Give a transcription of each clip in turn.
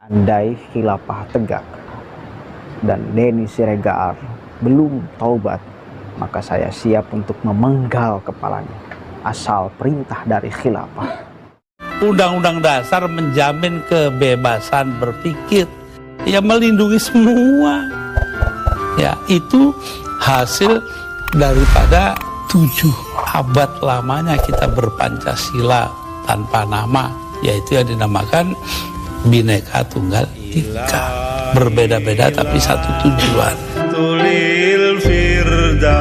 Andai khilafah tegak dan Denny Siregar belum taubat, maka saya siap untuk memenggal kepalanya, asal perintah dari khilafah. Undang-undang dasar menjamin kebebasan berpikir, ya melindungi semua. Ya, itu hasil daripada 7 abad lamanya kita berpancasila tanpa nama, yaitu yang dinamakan Bhinneka Tunggal Ika. Berbeda-beda tapi satu tujuan. Tulil Firdausi.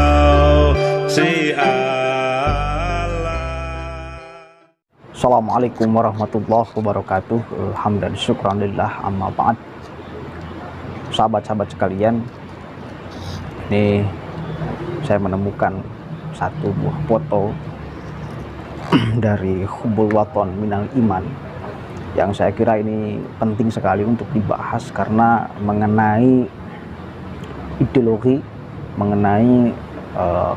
Assalamualaikum warahmatullahi wabarakatuh. Hamdan syukranillah amma ba'd. Sahabat-sahabat sekalian, ini saya menemukan satu buah foto dari Hubbul Waton Minal Iman yang saya kira ini penting sekali untuk dibahas karena mengenai ideologi, mengenai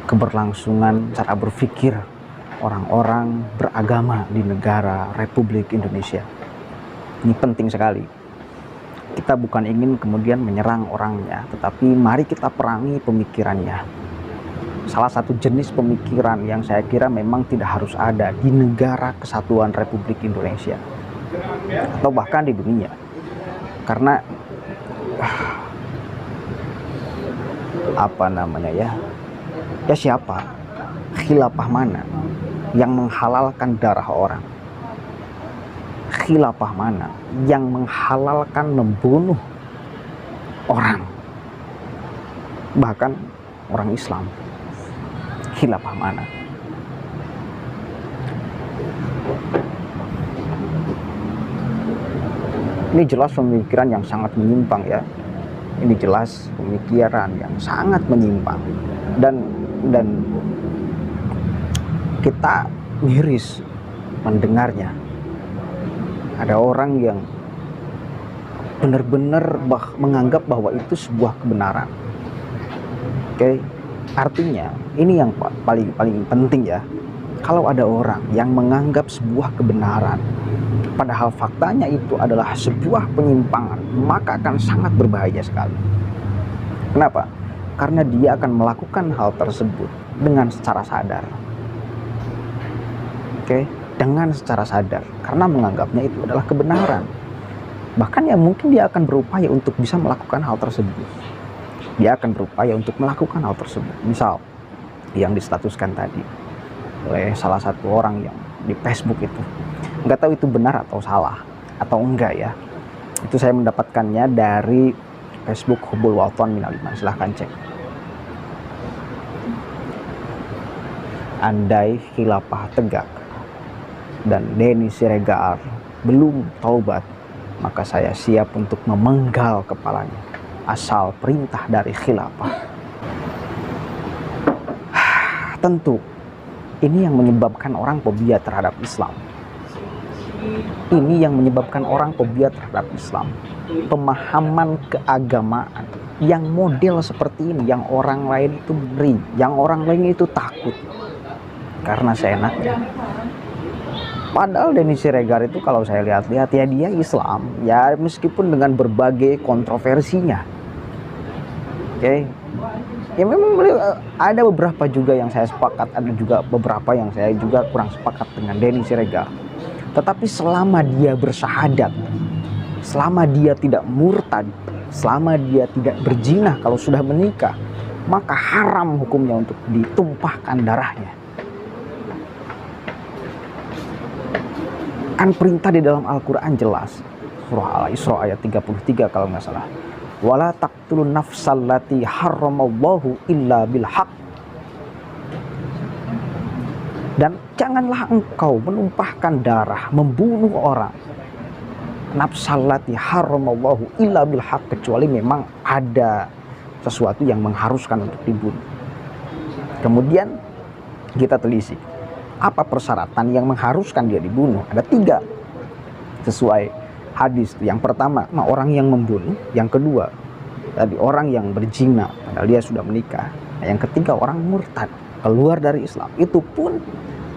keberlangsungan cara berpikir orang-orang beragama di negara Republik Indonesia. Ini penting sekali. Kita bukan ingin kemudian menyerang orangnya, tetapi mari kita perangi pemikirannya. Salah satu jenis pemikiran yang saya kira memang tidak harus ada di negara kesatuan Republik Indonesia atau bahkan di dunia, karena siapa, khilafah mana yang menghalalkan darah orang, khilafah mana yang menghalalkan membunuh orang, bahkan orang Islam, khilafah mana? Ini jelas pemikiran yang sangat menyimpang ya. Ini jelas pemikiran yang sangat menyimpang dan kita miris mendengarnya. Ada orang yang benar-benar menganggap bahwa itu sebuah kebenaran. Oke, artinya ini yang paling penting ya. Kalau ada orang yang menganggap sebuah kebenaran padahal faktanya itu adalah sebuah penyimpangan, maka akan sangat berbahaya sekali. Kenapa? Karena dia akan melakukan hal tersebut dengan secara sadar. Oke, dengan secara sadar, karena menganggapnya itu adalah kebenaran. Bahkan ya mungkin dia akan berupaya untuk bisa melakukan hal tersebut. Dia akan berupaya untuk melakukan hal tersebut. Misal yang distatuskan tadi oleh salah satu orang yang di Facebook itu. Nggak tahu itu benar atau salah atau enggak ya. Itu saya mendapatkannya dari Facebook Hubbul Waton Minal Iman. Silahkan cek. Andai khilafah tegak dan Denny Siregar belum taubat, maka saya siap untuk memenggal kepalanya, asal perintah dari khilafah. Tentu ini yang menyebabkan orang fobia terhadap Islam. Ini yang menyebabkan orang fobia terhadap Islam. Pemahaman keagamaan yang model seperti ini, yang orang lain itu beri, yang orang lain itu takut karena seenaknya. Padahal Denny Siregar itu kalau saya lihat-lihat ya dia Islam, ya meskipun dengan berbagai kontroversinya. Oke. Ya memang ada beberapa juga yang saya sepakat, ada juga beberapa yang saya juga kurang sepakat dengan Denny Siregar. Tetapi selama dia bersyahadat, selama dia tidak murtad, selama dia tidak berzina kalau sudah menikah, maka haram hukumnya untuk ditumpahkan darahnya. Kan perintah di dalam Al-Quran jelas, surah Al-Isra ayat 33 kalau nggak salah. Wala taqtulun nafsal lati harramallahu illa bil haq. Dan janganlah engkau menumpahkan darah, membunuh orang, nafsal lati harramallahu illa bil haq, kecuali memang ada sesuatu yang mengharuskan untuk dibunuh. Kemudian kita telisik, apa persyaratan yang mengharuskan dia dibunuh? Ada 3 sesuai hadis. Yang pertama, orang yang membunuh. Yang kedua, tadi orang yang berzina padahal dia sudah menikah. Yang ketiga, orang murtad, keluar dari Islam. Itu pun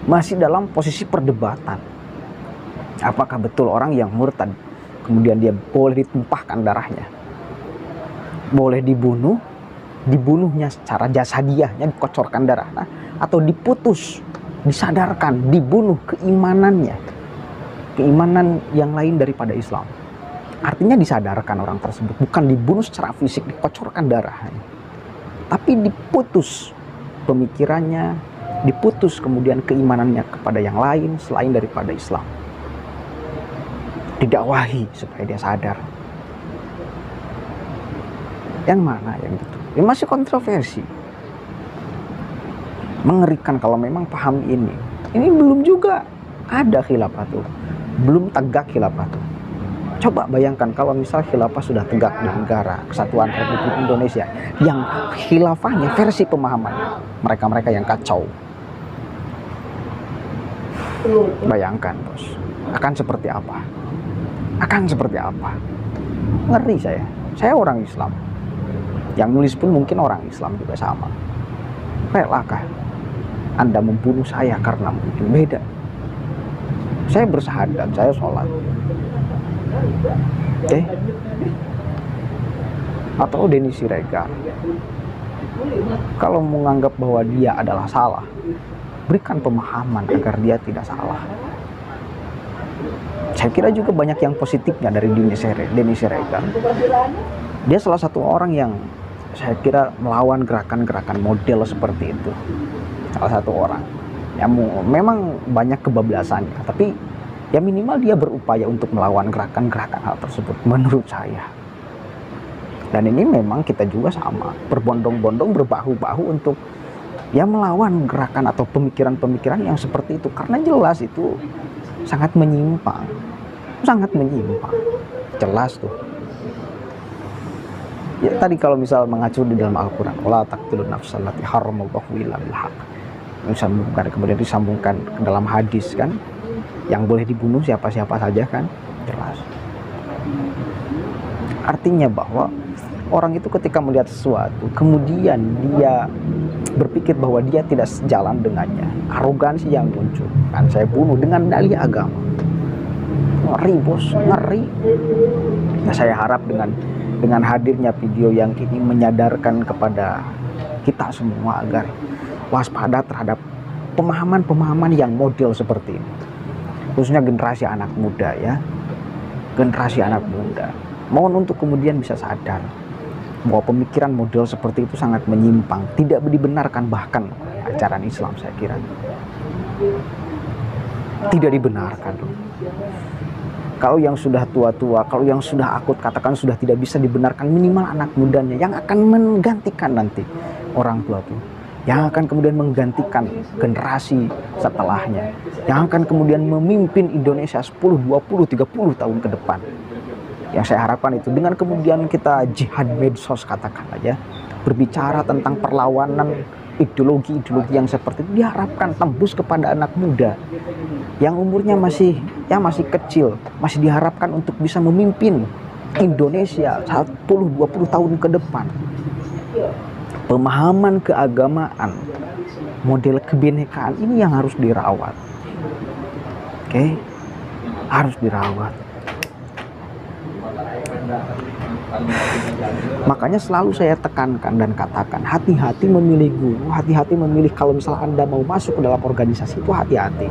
masih dalam posisi perdebatan. Apakah betul orang yang murtad kemudian dia boleh ditumpahkan darahnya, boleh dibunuhnya secara jasadiahnya, dikocorkan darah, atau diputus, disadarkan, dibunuh keimanan yang lain daripada Islam. Artinya disadarkan orang tersebut, bukan dibunuh secara fisik, dikocorkan darahnya, tapi diputus pemikirannya, diputus kemudian keimanannya kepada yang lain selain daripada Islam. Didakwahi supaya dia sadar. Yang mana yang itu? Ya masih kontroversi. Mengerikan kalau memang paham ini. Ini belum juga ada khilafah tuh. Belum tegak khilafah tuh. Coba bayangkan kalau misal khilafah sudah tegak di negara Kesatuan Republik Indonesia, yang khilafahnya versi pemahaman mereka-mereka yang kacau. Bayangkan bos, akan seperti apa? Akan seperti apa? Ngeri saya. Saya orang Islam. Yang nulis pun mungkin orang Islam juga sama. Relakah Anda membunuh saya karena mungkin beda? Saya bersahadat, saya sholat. Atau Denny Siregar, kalau menganggap bahwa dia adalah salah, berikan pemahaman agar dia tidak salah. Saya kira juga banyak yang positifnya dari Denny Siregar. Dia salah satu orang yang saya kira melawan gerakan-gerakan model seperti itu. Salah satu orang yang memang banyak kebablasannya, tapi ya minimal dia berupaya untuk melawan gerakan-gerakan hal tersebut menurut saya. Dan ini memang kita juga sama, berbondong-bondong, berbahu-bahu untuk ya melawan gerakan atau pemikiran-pemikiran yang seperti itu, karena jelas itu sangat menyimpang, jelas tuh. Ya tadi kalau misal mengacu di dalam Al-Quran, wala taqtulun nafsal lati haramallahu illa bil haq, kemudian disambungkan ke dalam hadis kan, yang boleh dibunuh siapa-siapa saja kan, jelas. Artinya bahwa orang itu ketika melihat sesuatu, kemudian dia berpikir bahwa dia tidak sejalan dengannya, arogansi yang muncul, kan saya bunuh dengan dalih agama. Ngeri bos, ngeri. Nah, saya harap dengan hadirnya video yang ini menyadarkan kepada kita semua agar waspada terhadap pemahaman-pemahaman yang model seperti ini. Khususnya generasi anak muda ya, generasi anak muda. Mohon untuk kemudian bisa sadar bahwa pemikiran model seperti itu sangat menyimpang, tidak dibenarkan bahkan ajaran Islam, saya kira tidak dibenarkan. Kalau yang sudah tua-tua, kalau yang sudah akut katakan sudah tidak bisa dibenarkan, minimal anak mudanya yang akan menggantikan nanti orang tua itu, yang akan kemudian menggantikan generasi setelahnya, yang akan kemudian memimpin Indonesia 10, 20, 30 tahun ke depan. Yang saya harapkan itu dengan kemudian kita jihad medsos katakan aja, berbicara tentang perlawanan ideologi-ideologi yang seperti itu, diharapkan tembus kepada anak muda yang umurnya masih kecil, masih diharapkan untuk bisa memimpin Indonesia 10-20 tahun ke depan. Pemahaman keagamaan, model kebinekaan ini yang harus dirawat. Oke? Harus dirawat. Makanya selalu saya tekankan dan katakan, hati-hati memilih guru, hati-hati memilih kalau misalnya Anda mau masuk ke dalam organisasi itu, hati-hati.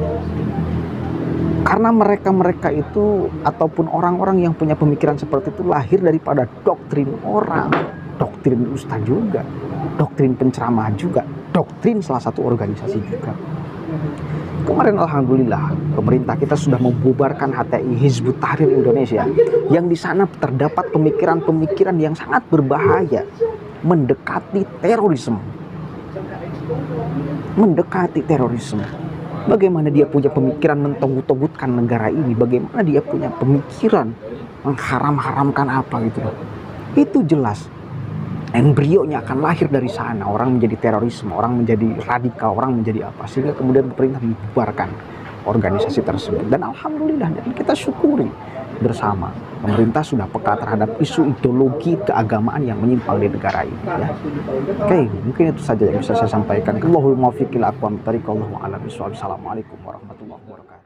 Karena mereka-mereka itu ataupun orang-orang yang punya pemikiran seperti itu lahir daripada doktrin orang, doktrin ustaz juga, doktrin penceramah juga, doktrin salah satu organisasi juga. Kemarin alhamdulillah pemerintah kita sudah membubarkan HTI Hizbut Tahrir Indonesia, yang di sana terdapat pemikiran-pemikiran yang sangat berbahaya, mendekati terorisme. Bagaimana dia punya pemikiran mentogut-togutkan negara ini, bagaimana dia punya pemikiran mengharam-haramkan apa gitu loh. Itu jelas embrionya akan lahir dari sana, orang menjadi terorisme, orang menjadi radikal, orang menjadi apa, sehingga kemudian pemerintah membubarkan organisasi tersebut. Dan alhamdulillah, dan kita syukuri bersama, pemerintah sudah peka terhadap isu ideologi keagamaan yang menyimpang di negara ini ya. Oke, mungkin itu saja yang bisa saya sampaikan. Allahul muwaffiq ila aqwamit thoriq, wallahu a'lam bishawab. Assalamualaikum warahmatullahi wabarakatuh.